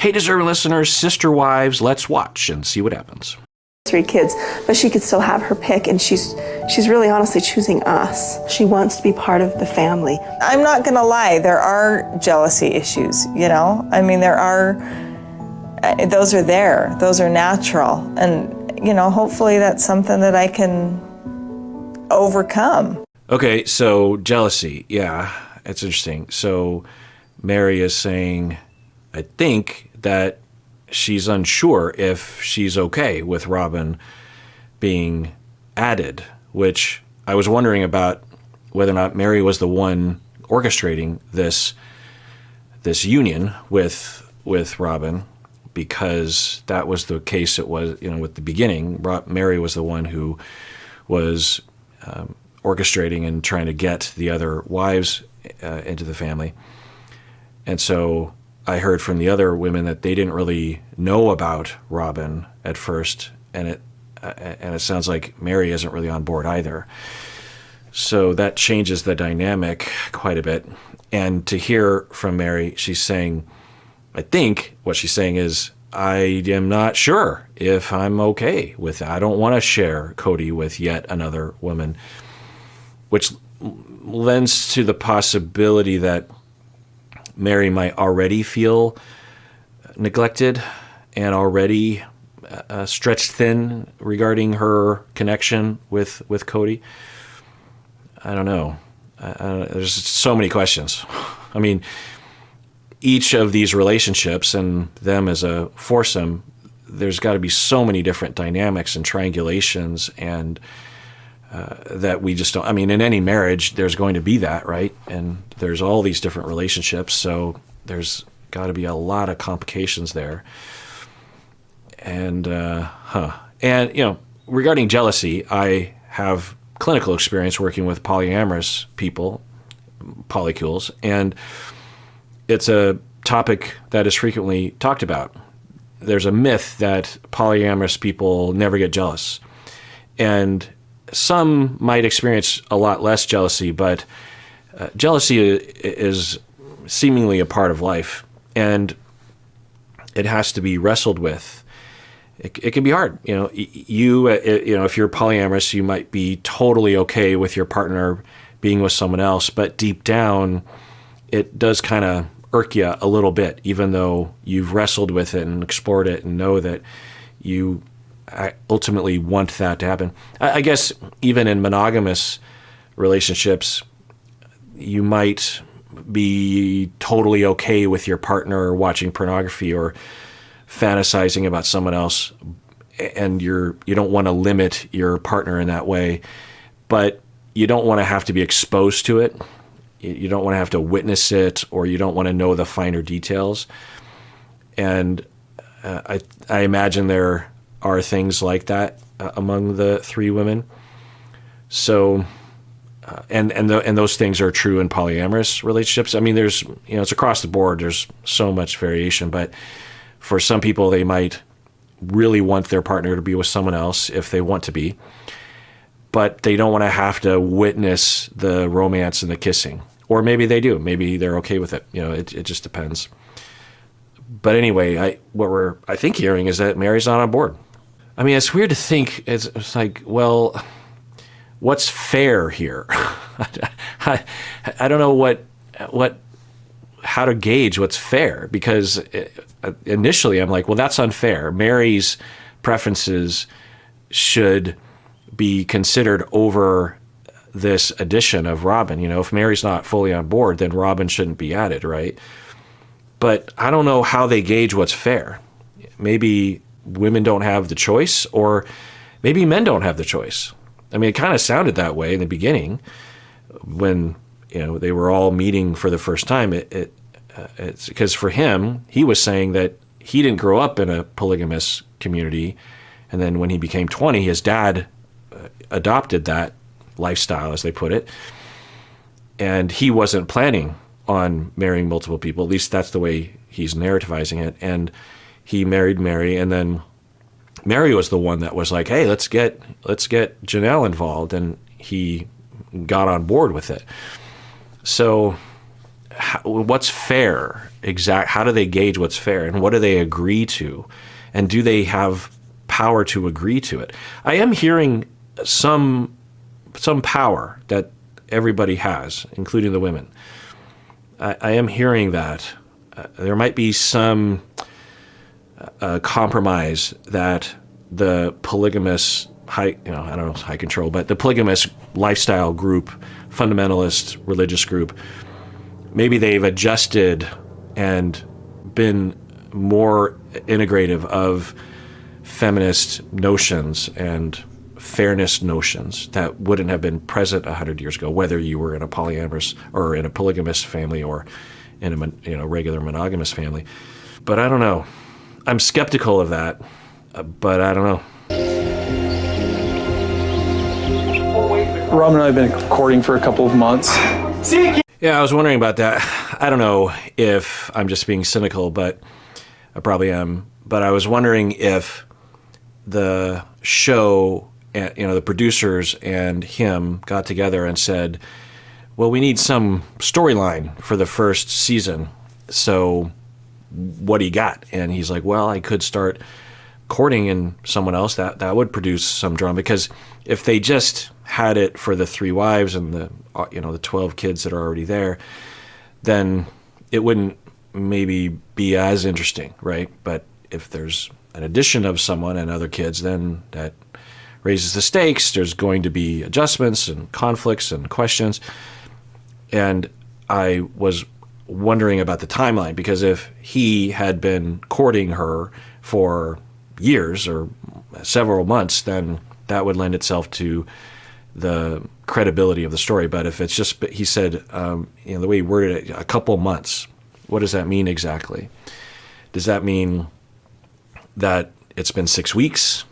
Hey, deserving listeners, sister wives, let's watch and see what happens. 3 kids, but she could still have her pick, and she's really honestly choosing us. She wants to be part of the family. I'm not gonna lie, there are jealousy issues, you know? I mean, those are there, those are natural, and, you know, hopefully that's something that I can overcome. Okay, so jealousy, yeah, it's interesting. So Mary is saying, I think, that she's unsure if she's okay with Robin being added, which I was wondering about whether or not Mary was the one orchestrating this union with Robin, because that was the case. It was, you know, with the beginning, Mary was the one who was orchestrating and trying to get the other wives into the family. And so I heard from the other women that they didn't really know about Robin at first, and it sounds like Mary isn't really on board either. So that changes the dynamic quite a bit. And to hear from Mary, she's saying, I think what she's saying is, I am not sure if I'm okay with that. I don't want to share Cody with yet another woman, which lends to the possibility that Mary might already feel neglected and already stretched thin regarding her connection with Cody. I don't know. There's so many questions. I mean, each of these relationships and them as a foursome, there's got to be so many different dynamics and triangulations, and that we just don't. I mean, in any marriage, there's going to be that, right? And there's all these different relationships, so there's got to be a lot of complications there. And and you know, regarding jealousy, I have clinical experience working with polyamorous people, polycules, and it's a topic that is frequently talked about. There's a myth that polyamorous people never get jealous, and some might experience a lot less jealousy, but jealousy is seemingly a part of life, and it has to be wrestled with. It can be hard. You know, if you're polyamorous, you might be totally okay with your partner being with someone else, but deep down, it does kind of irk you a little bit, even though you've wrestled with it and explored it and know that you ultimately want that to happen. I guess even in monogamous relationships, you might be totally okay with your partner watching pornography or fantasizing about someone else, and you don't want to limit your partner in that way, but you don't want to have to be exposed to it. You don't want to have to witness it, or you don't want to know the finer details. And I imagine there are things like that among the 3 women. So, and those things are true in polyamorous relationships. I mean, there's, you know, it's across the board. There's so much variation, but for some people, they might really want their partner to be with someone else if they want to be, but they don't want to have to witness the romance and the kissing. Or maybe they do. Maybe they're okay with it. You know, it just depends. But anyway, what we're, I think, hearing is that Mary's not on board. I mean, it's weird to think, it's like, well, what's fair here? I don't know how to gauge what's fair, because initially I'm like, well, that's unfair. Mary's preferences should be considered over this addition of Robin. You know, if Mary's not fully on board, then Robin shouldn't be added, right? But I don't know how they gauge what's fair. Maybe women don't have the choice, or maybe men don't have the choice. I mean, it kind of sounded that way in the beginning when, you know, they were all meeting for the first time. It's because for him, he was saying that he didn't grow up in a polygamous community, and then when he became 20, his dad adopted that lifestyle, as they put it, and he wasn't planning on marrying multiple people. At least that's the way he's narrativizing it. And he married Mary, and then Mary was the one that was like, hey, let's get Janelle involved, and he got on board with it. So what's fair? How do they gauge what's fair, and what do they agree to, and do they have power to agree to it? I am hearing some power that everybody has, including the women. I am hearing that there might be some compromise that the polygamous I don't know high control, but the polygamous lifestyle group, fundamentalist religious group, maybe they've adjusted and been more integrative of feminist notions and fairness notions that wouldn't have been present 100 years ago, whether you were in a polyamorous or in a polygamous family or in a regular monogamous family. But I don't know. I'm skeptical of that, but I don't know. Rob and I have been courting for a couple of months. Yeah, I was wondering about that. I don't know if I'm just being cynical, but I probably am. But I was wondering if the show, the producers and him got together and said, well, we need some storyline for the first season. So what do you got? And he's like, well, I could start courting in someone else. That would produce some drama, because if they just had it for the 3 wives and the 12 kids that are already there, then it wouldn't maybe be as interesting, right? But if there's an addition of someone and other kids, then that raises the stakes. There's going to be adjustments and conflicts and questions. And I was wondering about the timeline, because if he had been courting her for years or several months, then that would lend itself to the credibility of the story. But if it's just, he said, the way he worded it, a couple months, what does that mean exactly? Does that mean that it's been 6 weeks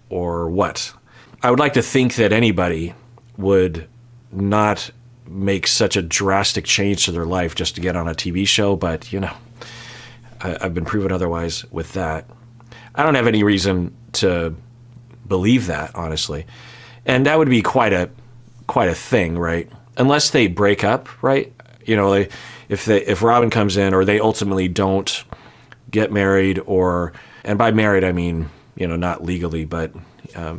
or what? I would like to think that anybody would not make such a drastic change to their life just to get on a TV show, but I've been proven otherwise with that. I don't have any reason to believe that, honestly. And that would be quite a thing, right? Unless they break up, right? If Robin comes in, or they ultimately don't get married, and by married I mean not legally, but I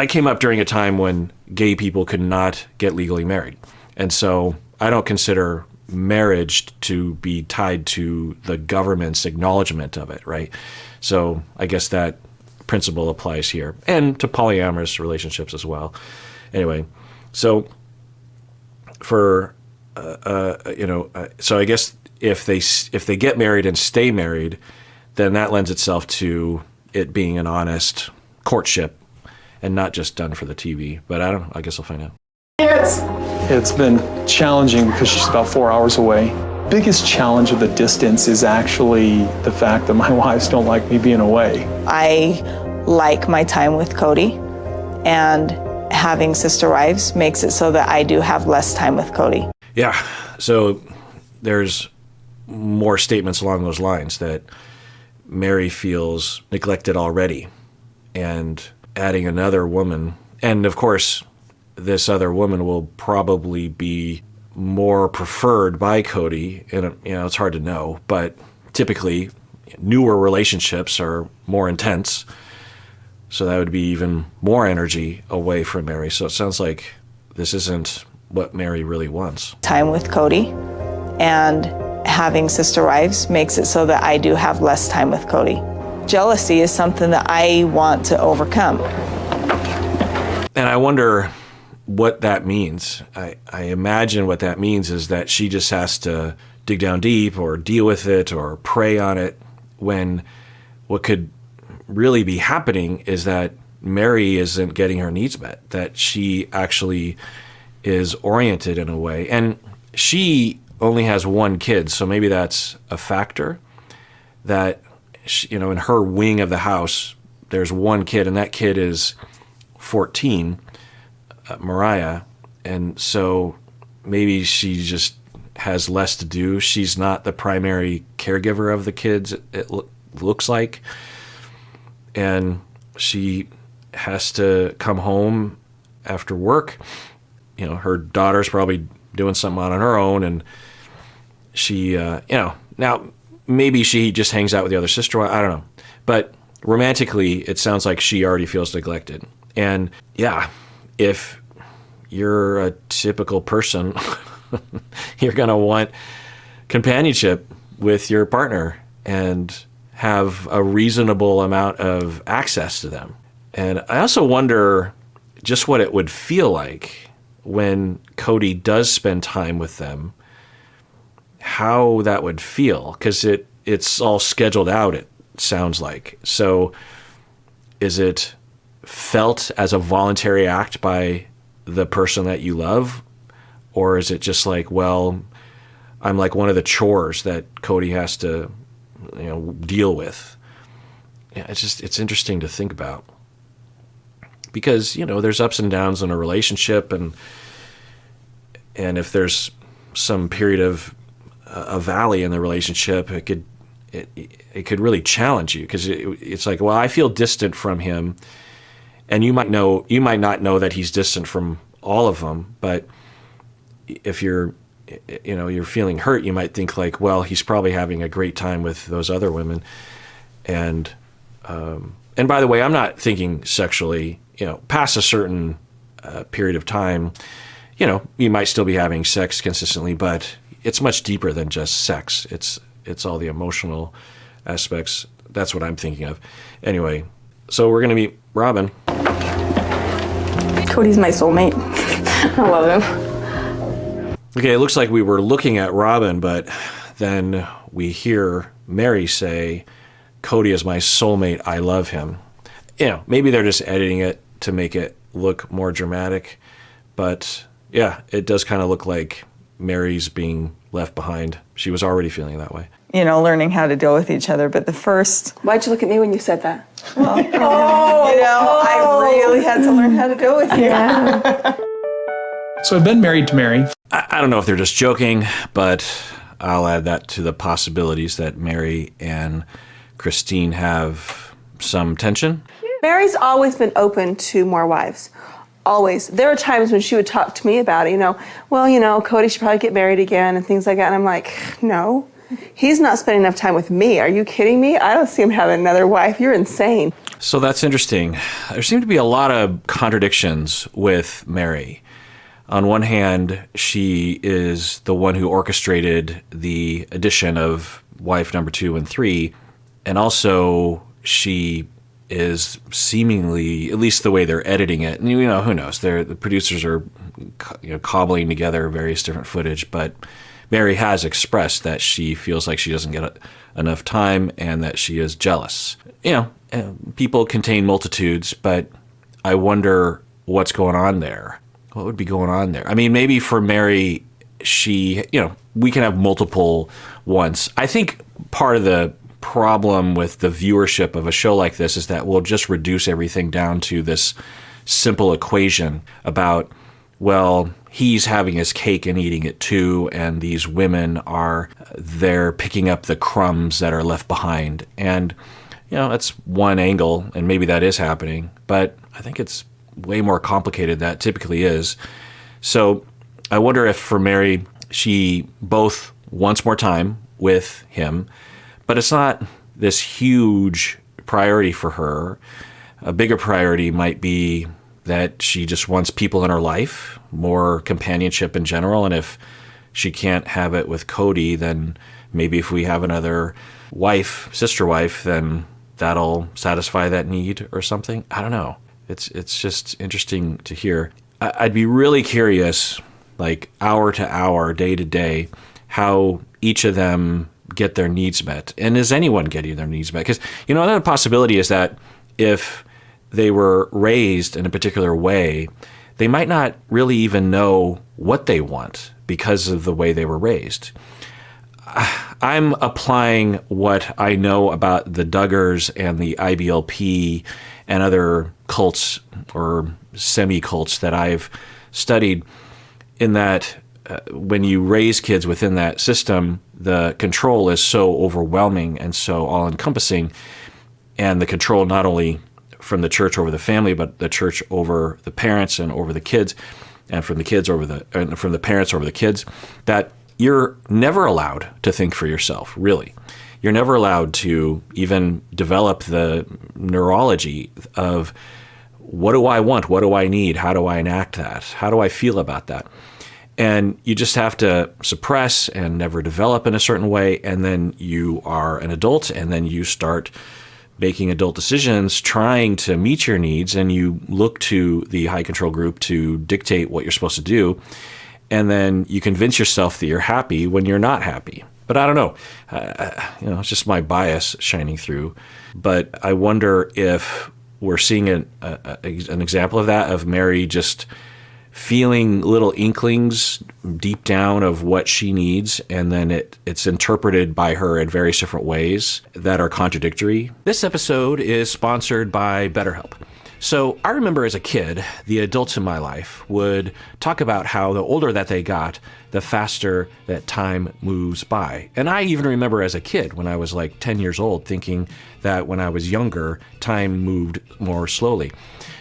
came up during a time when gay people could not get legally married, and so I don't consider marriage to be tied to the government's acknowledgement of it, right? So I guess that principle applies here, and to polyamorous relationships as well. Anyway, so so I guess if they get married and stay married, then that lends itself to it being an honest courtship and not just done for the TV. But I guess I'll find out. It's been challenging because she's about 4 hours away. Biggest challenge of the distance is actually the fact that my wives don't like me being away. I like my time with Cody, and having sister wives makes it so that I do have less time with Cody. Yeah, so there's more statements along those lines that Mary feels neglected already, and adding another woman, and of course this other woman will probably be more preferred by Cody, and it's hard to know, but typically newer relationships are more intense, so that would be even more energy away from Mary. So it sounds like this isn't what Mary really wants. Time with Cody, and having sister wives makes it so that I do have less time with Cody. Jealousy is something that I want to overcome. And I wonder what that means. I imagine what that means is that she just has to dig down deep or deal with it or pray on it, when what could really be happening is that Mary isn't getting her needs met, that she actually is oriented in a way. And she only has one kid, so maybe that's a factor, that she, in her wing of the house, there's one kid, and that kid is 14, Mariah, and so maybe she just has less to do. She's not the primary caregiver of the kids, it looks like, and she has to come home after work. Her daughter's probably doing something on her own, and she, now maybe she just hangs out with the other sister. I don't know. But romantically, it sounds like she already feels neglected. And yeah, if you're a typical person, you're going to want companionship with your partner and have a reasonable amount of access to them. And I also wonder just what it would feel like when Cody does spend time with them, how that would feel, because it's all scheduled out, it sounds like. So is it felt as a voluntary act by the person that you love? Or is it just like, well, I'm like one of the chores that Cody has to, deal with? Yeah, it's interesting to think about. Because, there's ups and downs in a relationship, and if there's some period of a valley in the relationship, it could really challenge you, because it's like, well, I feel distant from him, and you might not know that he's distant from all of them, but if you're feeling hurt, you might think like, well, he's probably having a great time with those other women, and by the way, I'm not thinking sexually. Past a certain period of time, you might still be having sex consistently, but it's much deeper than just sex. It's all the emotional aspects. That's what I'm thinking of. Anyway, so we're going to meet Robin. Cody's my soulmate. I love him. Okay, it looks like we were looking at Robin, but then we hear Mary say, Cody is my soulmate, I love him. Maybe they're just editing it to make it look more dramatic, but yeah, it does kind of look like Mary's being left behind. She was already feeling that way. Learning how to deal with each other. But the first... Why'd you look at me when you said that? Well, I really had to learn how to deal with you. Yeah. So I've been married to Mary. I don't know if they're just joking, but I'll add that to the possibilities that Mary and Christine have some tension. Mary's always been open to more wives. Always. There are times when she would talk to me about it, Cody should probably get married again and things like that. And I'm like, no, he's not spending enough time with me. Are you kidding me? I don't see him having another wife. You're insane. So that's interesting. There seem to be a lot of contradictions with Mary. On one hand, she is the one who orchestrated the addition of wife number 2 and 3, and also she is seemingly, at least the way they're editing it, and who knows, the producers are cobbling together various different footage, but Mary has expressed that she feels like she doesn't get enough time and that she is jealous. People contain multitudes, but I wonder what's going on there. What would be going on there? I mean, maybe for Mary, we can have multiple ones. I think part of the problem with the viewership of a show like this is that we'll just reduce everything down to this simple equation about, well, he's having his cake and eating it too, and these women they're picking up the crumbs that are left behind. And, that's one angle, and maybe that is happening, but I think it's way more complicated than that typically is. So I wonder if for Mary, she both wants more time with him, but it's not this huge priority for her. A bigger priority might be that she just wants people in her life, more companionship in general. And if she can't have it with Cody, then maybe if we have another sister wife, then that'll satisfy that need or something. I don't know. It's just interesting to hear. I'd be really curious, like hour to hour, day to day, how each of them get their needs met. And is anyone getting their needs met? Because, another possibility is that if they were raised in a particular way, they might not really even know what they want because of the way they were raised. I'm applying what I know about the Duggars and the IBLP and other cults or semi-cults that I've studied, in that when you raise kids within that system, the control is so overwhelming and so all-encompassing, and the control not only from the church over the family, but the church over the parents and over the kids, and from the kids and from the parents over the kids, that you're never allowed to think for yourself, really. You're never allowed to even develop the neurology of what do I want? What do I need? How do I enact that? How do I feel about that? And you just have to suppress and never develop in a certain way. And then you are an adult, and then you start making adult decisions, trying to meet your needs, and you look to the high control group to dictate what you're supposed to do. And then you convince yourself that you're happy when you're not happy. But I don't know. It's just my bias shining through. But I wonder if we're seeing an example of that, of Mary just feeling little inklings deep down of what she needs, and then it's interpreted by her in various different ways that are contradictory. This episode is sponsored by BetterHelp. So I remember as a kid, the adults in my life would talk about how the older that they got, the faster that time moves by. And I even remember as a kid, when I was like 10 years old, thinking that when I was younger, time moved more slowly.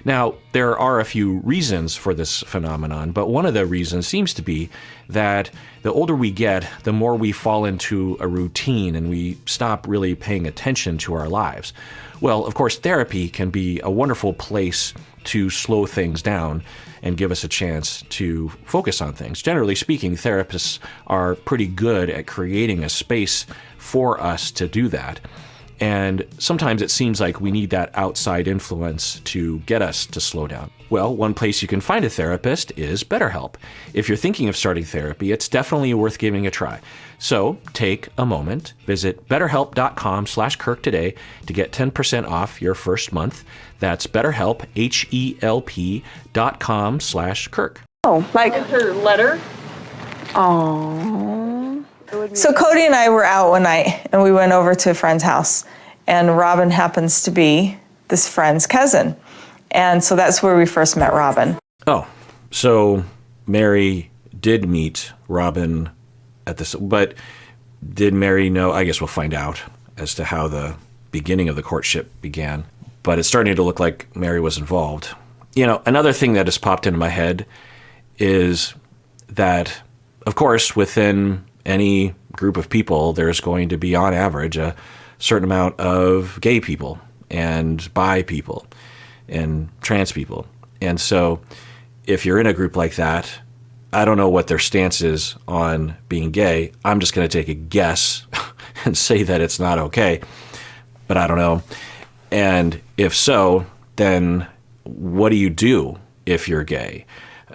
Now, there are a few reasons for this phenomenon, but one of the reasons seems to be that the older we get, the more we fall into a routine and we stop really paying attention to our lives. Well, of course, therapy can be a wonderful place to slow things down and give us a chance to focus on things. Generally speaking, therapists are pretty good at creating a space for us to do that. And sometimes it seems like we need that outside influence to get us to slow down. Well, one place you can find a therapist is BetterHelp. If you're thinking of starting therapy, it's definitely worth giving a try. So take a moment, visit betterhelp.com/Kirk today to get 10% off your first month. That's BetterHelp, HELP.com/Kirk. Oh, like Her letter. oh. So Cody and I were out one night, and we went over to a friend's house, and Robin happens to be this friend's cousin. And so that's where we first met Robin. Oh, so Mary did meet Robin at this, but did Mary know? I guess we'll find out as to how the beginning of the courtship began. But it's starting to look like Mary was involved. Another thing that has popped into my head is that, of course, within any group of people, there's going to be, on average, a certain amount of gay people and bi people and trans people. And so if you're in a group like that, I don't know what their stance is on being gay. I'm just going to take a guess and say that it's not okay, but I don't know. And if so, then what do you do if you're gay?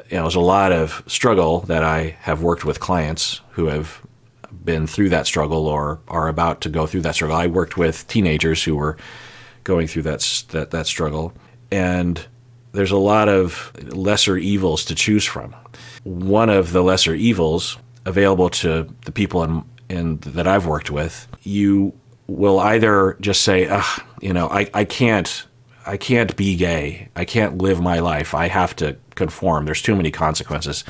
There's a lot of struggle that I have worked with clients who have been through that struggle or are about to go through that struggle. I worked with teenagers who were going through that struggle, and there's a lot of lesser evils to choose from. One of the lesser evils available to the people that I've worked with, you will either just say, I can't be gay. I can't live my life. I have to conform. There's too many consequences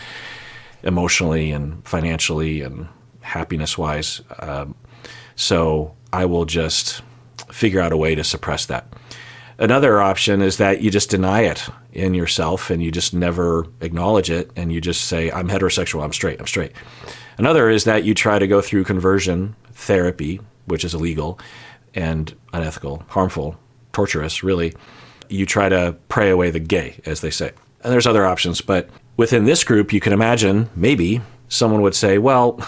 emotionally and financially and happiness-wise. So I will just figure out a way to suppress that. Another option is that you just deny it in yourself and you just never acknowledge it and you just say, I'm heterosexual, I'm straight. Another is that you try to go through conversion therapy, which is illegal and unethical, harmful, torturous, really. You try to pray away the gay, as they say. And there's other options, but within this group, you can imagine maybe someone would say, well,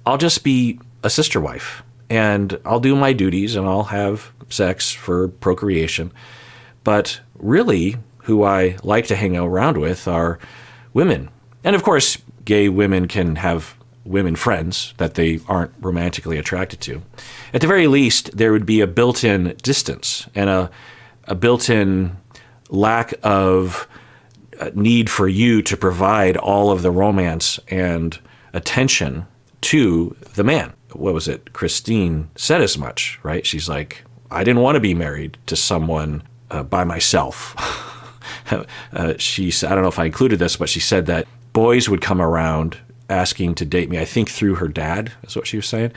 I'll just be a sister wife and I'll do my duties and I'll have sex for procreation. But really, who I like to hang around with are women. And of course, gay women can have women friends that they aren't romantically attracted to. At the very least, there would be a built-in distance and a built-in lack of need for you to provide all of the romance and attention to the man. What was it? Christine said as much, right? She's like, I didn't want to be married to someone by myself. She said, I don't know if I included this, but she said that boys would come around asking to date me, I think through her dad, is what she was saying.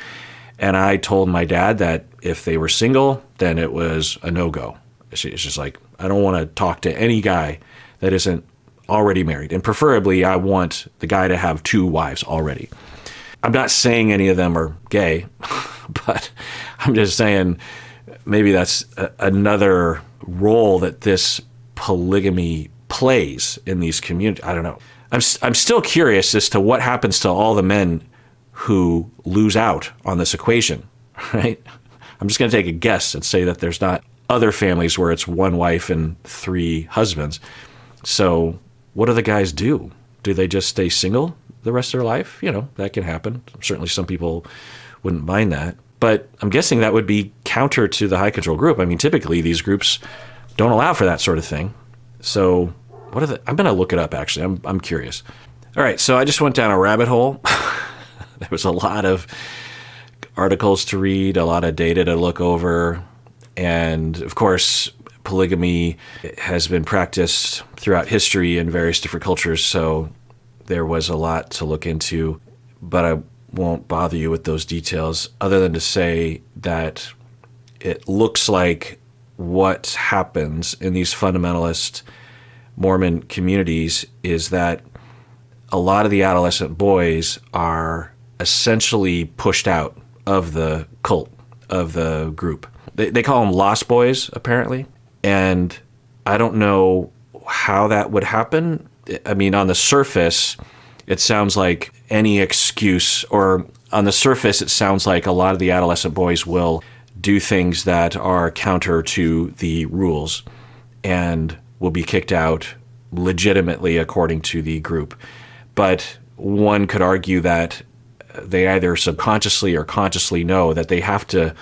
And I told my dad that if they were single, then it was a no-go. She's just like, I don't want to talk to any guy that isn't already married. And preferably, I want the guy to have 2 wives already. I'm not saying any of them are gay, but I'm just saying maybe that's another role that this polygamy plays in these communities. I don't know. I'm still curious as to what happens to all the men who lose out on this equation, right? I'm just going to take a guess and say that there's not other families where it's 1 wife and 3 husbands. So what do the guys do? Do they just stay single the rest of their life? That can happen. Certainly some people wouldn't mind that. But I'm guessing that would be counter to the high control group. I mean, typically these groups don't allow for that sort of thing. So I'm going to look it up, actually. I'm curious. All right, so I just went down a rabbit hole. There was a lot of articles to read, a lot of data to look over. And of course, polygamy has been practiced throughout history in various different cultures. So there was a lot to look into, but I won't bother you with those details other than to say that it looks like what happens in these fundamentalist Mormon communities is that a lot of the adolescent boys are essentially pushed out of the cult, of the group. They call them lost boys, apparently. And I don't know how that would happen. I mean, on the surface, it sounds like any excuse, or on the surface, it sounds like a lot of the adolescent boys will do things that are counter to the rules and will be kicked out legitimately according to the group. But one could argue that they either subconsciously or consciously know that they have to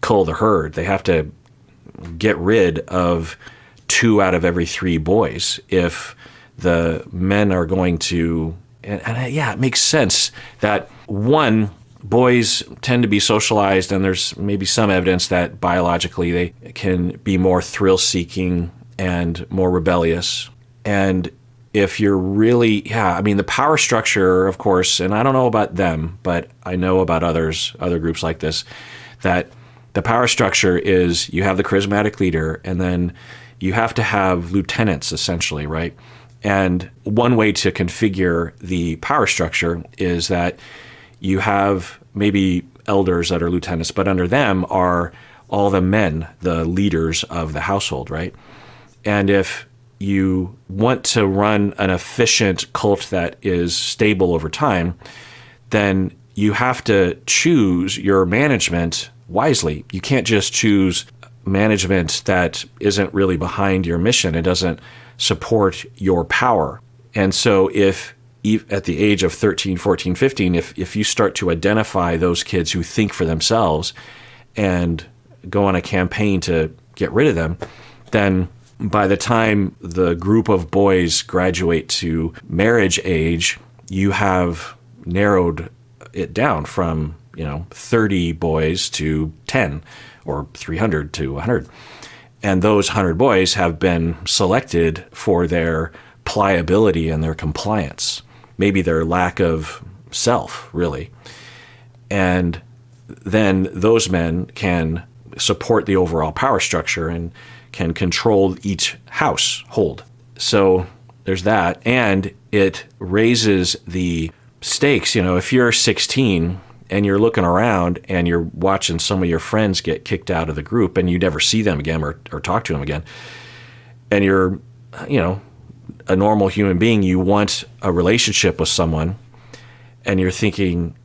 cull the herd. They have to get rid of 2 out of every 3 boys if the men are going to. And yeah, it makes sense that, one, boys tend to be socialized, and there's maybe some evidence that biologically they can be more thrill-seeking and more rebellious. And if you're really, the power structure, of course, and I don't know about them, but I know about other groups like this, that the power structure is you have the charismatic leader, and then you have to have lieutenants, essentially, right? And one way to configure the power structure is that you have maybe elders that are lieutenants, but under them are all the men, the leaders of the household, right? And if you want to run an efficient cult that is stable over time, then you have to choose your management wisely. You can't just choose management that isn't really behind your mission. It doesn't support your power. And so if at the age of 13, 14, 15, if you start to identify those kids who think for themselves and go on a campaign to get rid of them, then by the time the group of boys graduate to marriage age, you have narrowed it down from 30 boys to 10 or 300 to 100. And those 100 boys have been selected for their pliability and their compliance, maybe their lack of self, really. And then those men can support the overall power structure and can control each household. So there's that. And it raises the stakes. If you're 16 and you're looking around and you're watching some of your friends get kicked out of the group and you never see them again or talk to them again, and you're, a normal human being, you want a relationship with someone, and you're thinking,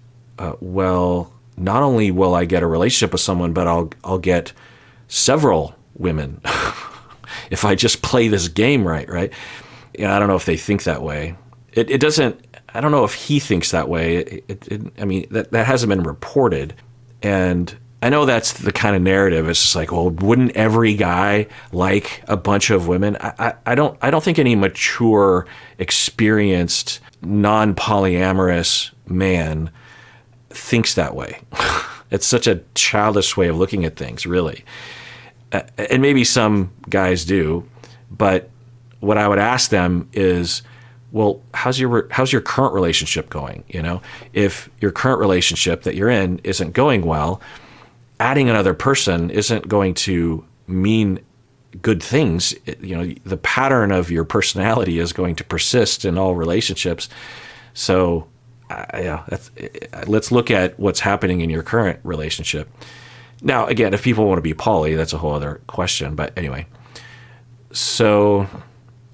well, not only will I get a relationship with someone, but I'll get several women if I just play this game right? I don't know if they think that way. It doesn't. I don't know if he thinks that way. That hasn't been reported. And I know that's the kind of narrative. It's just like, well, wouldn't every guy like a bunch of women? I don't think any mature, experienced, non-polyamorous man thinks that way. It's such a childish way of looking at things, really. And maybe some guys do, but what I would ask them is, well, how's your current relationship going? If your current relationship that you're in isn't going well, adding another person isn't going to mean good things. The pattern of your personality is going to persist in all relationships. So, let's look at what's happening in your current relationship. Now, again, if people want to be poly, that's a whole other question. But anyway, so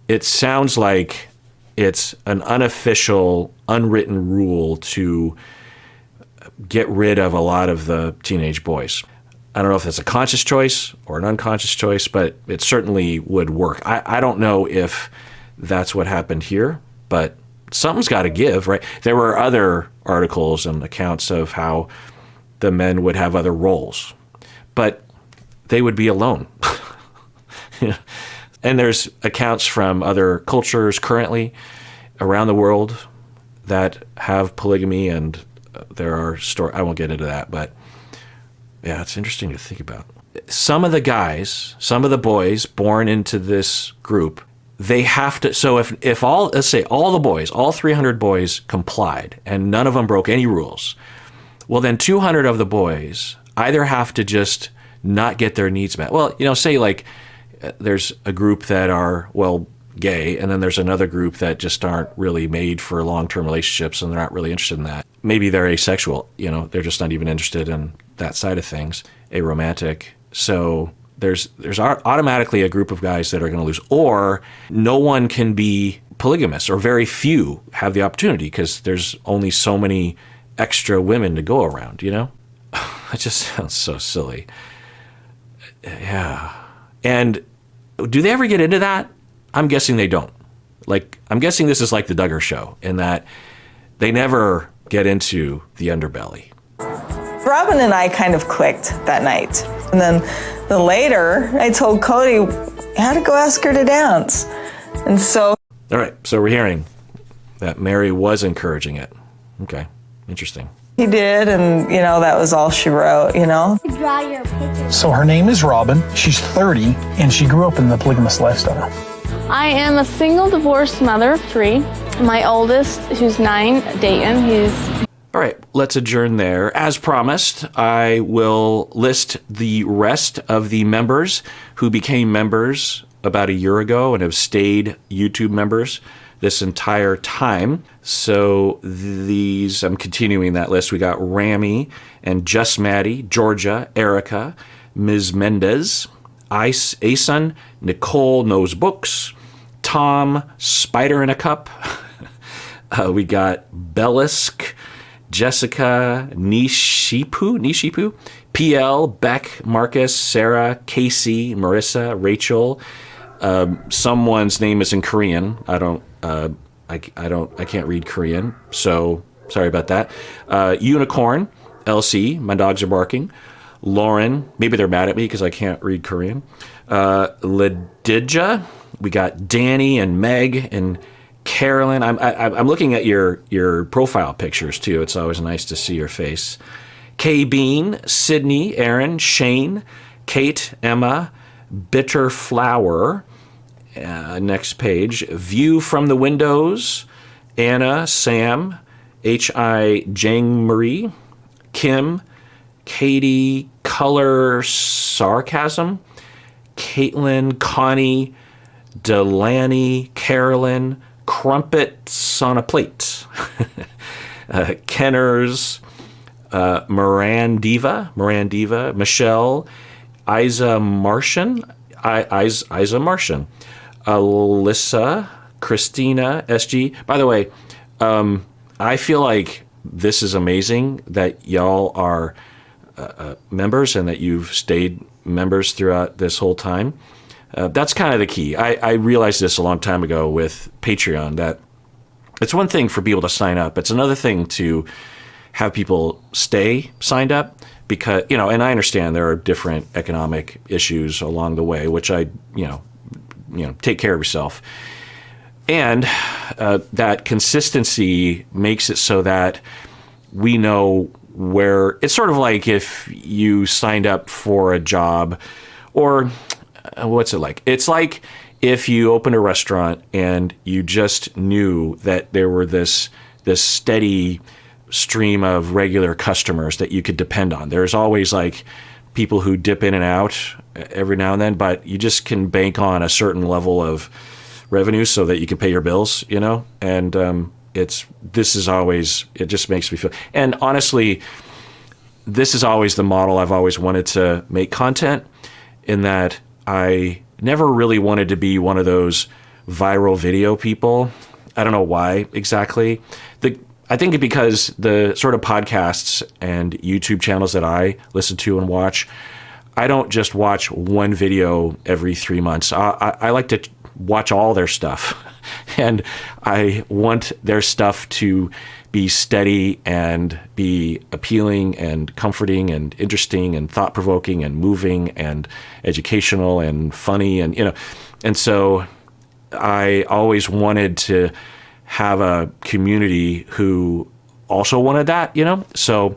it sounds like it's an unofficial, unwritten rule to get rid of a lot of the teenage boys. I don't know if that's a conscious choice or an unconscious choice, but it certainly would work. I don't know if that's what happened here, but something's got to give, right? There were other articles and accounts of how the men would have other roles, but they would be alone. And there's accounts from other cultures currently around the world that have polygamy, and there are stories. I won't get into that, but yeah, it's interesting to think about. Some of the guys, some of the boys born into this group, they have to, so if all, let's say all the boys, all 300 boys complied and none of them broke any rules, well then 200 of the boys either have to just not get their needs met. Well, say like there's a group that are, well, gay, and then there's another group that just aren't really made for long-term relationships and they're not really interested in that. Maybe they're asexual, they're just not even interested in that side of things, aromantic. So there's automatically a group of guys that are going to lose, or no one can be polygamous, or very few have the opportunity because there's only so many extra women to go around, It just sounds so silly. Yeah. And do they ever get into that? I'm guessing they don't. I'm guessing this is like the Duggar Show in that they never get into the underbelly. Robin and I kind of clicked that night. And then later, I told Cody, I had to go ask her to dance. And so... All right, so we're hearing that Mary was encouraging it. Okay, interesting. He did, and, that was all she wrote, Draw your picture. So her name is Robin. She's 30, and she grew up in the polygamous lifestyle. I am a single divorced mother of 3. My oldest, who's 9, Dayton, he's... All right, let's adjourn there. As promised, I will list the rest of the members who became members about a year ago and have stayed YouTube members this entire time. So I'm continuing that list. We got Rami and Just Maddie, Georgia, Erica, Ms. Mendez, Asun, Nicole Knows Books, Tom, Spider in a Cup. We got Bellisk, Jessica, Nishipu, PL, Beck, Marcus, Sarah, Casey, Marissa, Rachel. Someone's name is in Korean. I can't read Korean, so sorry about that. Unicorn, LC, my dogs are barking. Lauren, maybe they're mad at me because I can't read Korean. Ladija, we got Danny and Meg and Carolyn. I'm looking at your profile pictures too. It's always nice to see your face. Kay Bean, Sydney, Aaron, Shane, Kate, Emma, Bitter Flower. Next page. View from the Windows, Anna, Sam, H.I. Jang Marie, Kim, Katie, Color Sarcasm, Caitlin, Connie, Delaney, Carolyn, Crumpets on a Plate, Kenners, Moran Diva, Michelle, Isa Martian, Alyssa, Christina, SG. By the way, I feel like this is amazing that y'all are members and that you've stayed members throughout this whole time. That's kind of the key. I realized this a long time ago with Patreon, that it's one thing for people to sign up. It's another thing to have people stay signed up because, and I understand there are different economic issues along the way, which take care of yourself. And that consistency makes it so that we know where it's sort of like if you signed up for a job, or what's it like? It's like if you opened a restaurant and you just knew that there were this steady stream of regular customers that you could depend on. There's always like people who dip in and out every now and then, but you just can bank on a certain level of revenue so that you can pay your bills, you know? And it just makes me feel, and honestly, this is always the model I've always wanted to make content, in that I never really wanted to be one of those viral video people. I don't know why exactly. I think because the sort of podcasts and YouTube channels that I listen to and watch, I don't just watch one video every 3 months. I like to watch all their stuff. And I want their stuff to be steady and be appealing and comforting and interesting and thought-provoking and moving and educational and funny, and and so I always wanted to have a community who also wanted that, So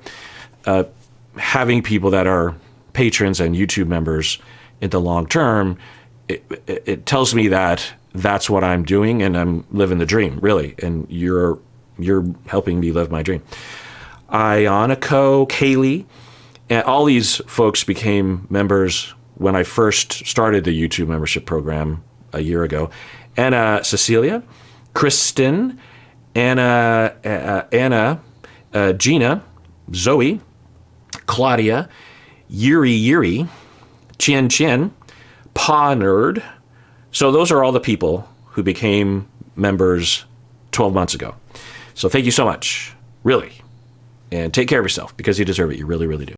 having people that are patrons and YouTube members in the long term, it tells me that that's what I'm doing, and I'm living the dream, really. And you're helping me live my dream. Ionico, Kaylee, and all these folks became members when I first started the YouTube membership program a year ago. Anna, Cecilia, Kristen, Anna, Gina, Zoe, Claudia, Yuri, Chin, Pa Nerd. So those are all the people who became members 12 months ago. So thank you so much, really. And take care of yourself, because you deserve it. You really, really do.